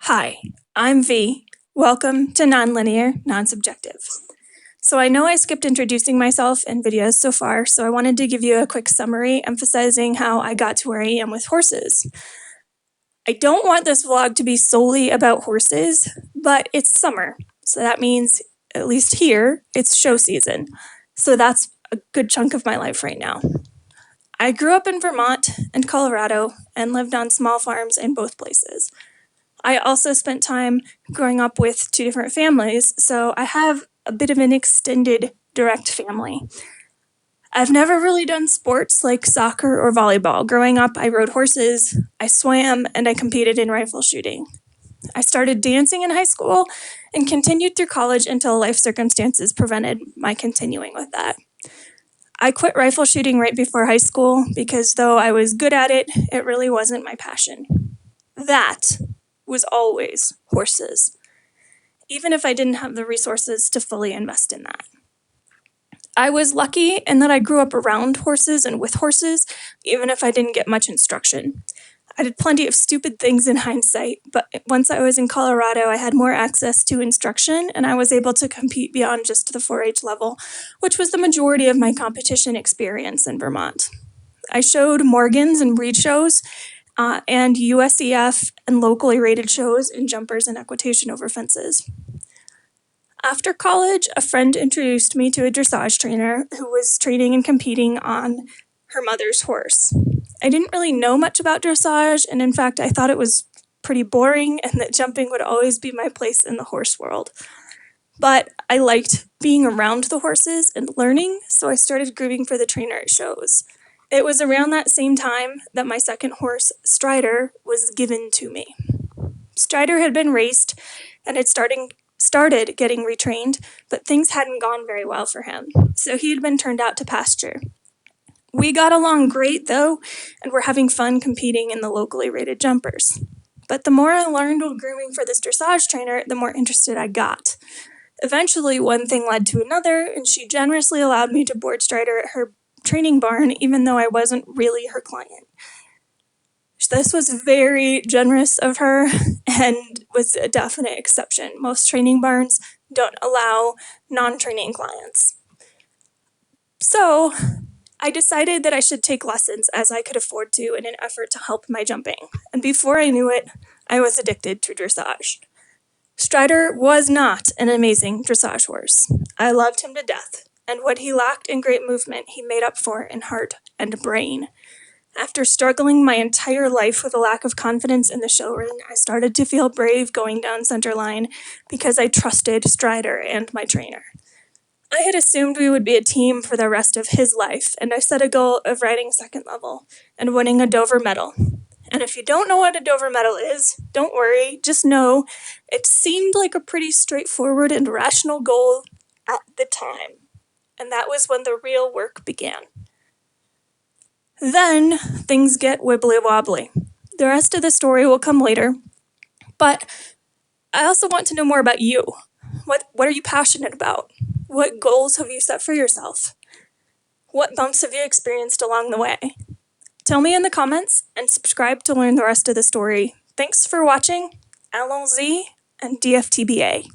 Hi, I'm V. Welcome to Nonlinear, Non-Subjective. So I know I skipped introducing myself in videos so far, so I wanted to give you a quick summary emphasizing how I got to where I am with horses. I don't want this vlog to be solely about horses, but it's summer, so that means, at least here, it's show season. So that's a good chunk of my life right now. I grew up in Vermont and Colorado and lived on small farms in both places. I also spent time growing up with two different families, so I have a bit of an extended direct family. I've never really done sports like soccer or volleyball. Growing up, I rode horses, I swam, and I competed in rifle shooting. I started dancing in high school and continued through college until life circumstances prevented my continuing with that. I quit rifle shooting right before high school because though I was good at it, it really wasn't my passion. That was always horses, even if I didn't have the resources to fully invest in that. I was lucky in that I grew up around horses and with horses, even if I didn't get much instruction. I did plenty of stupid things in hindsight, but once I was in Colorado, I had more access to instruction and I was able to compete beyond just the 4-H level, which was the majority of my competition experience in Vermont. I showed Morgans and breed shows, and USEF and locally rated shows in jumpers and equitation over fences. After college, a friend introduced me to a dressage trainer who was training and competing on her mother's horse. I didn't really know much about dressage, and in fact, I thought it was pretty boring and that jumping would always be my place in the horse world. But I liked being around the horses and learning, so I started grooming for the trainer at shows. It was around that same time that my second horse, Strider, was given to me. Strider had been raced and had started getting retrained, but things hadn't gone very well for him, so he had been turned out to pasture. We got along great, though, and were having fun competing in the locally rated jumpers. But the more I learned while grooming for this dressage trainer, the more interested I got. Eventually, one thing led to another, and she generously allowed me to board Strider at her training barn, even though I wasn't really her client. This was very generous of her and was a definite exception. Most training barns don't allow non-training clients. So I decided that I should take lessons as I could afford to in an effort to help my jumping. And before I knew it, I was addicted to dressage. Strider was not an amazing dressage horse. I loved him to death, and what he lacked in great movement, he made up for in heart and brain. After struggling my entire life with a lack of confidence in the show ring, I started to feel brave going down center line because I trusted Strider and my trainer. I had assumed we would be a team for the rest of his life, and I set a goal of riding second level and winning a Dover medal. And if you don't know what a Dover medal is, don't worry, just know it seemed like a pretty straightforward and rational goal at the time. And that was when the real work began. Then things get wibbly wobbly. The rest of the story will come later, but I also want to know more about you. What are you passionate about? What goals have you set for yourself? What bumps have you experienced along the way? Tell me in the comments and subscribe to learn the rest of the story. Thanks for watching. Allons-y and DFTBA.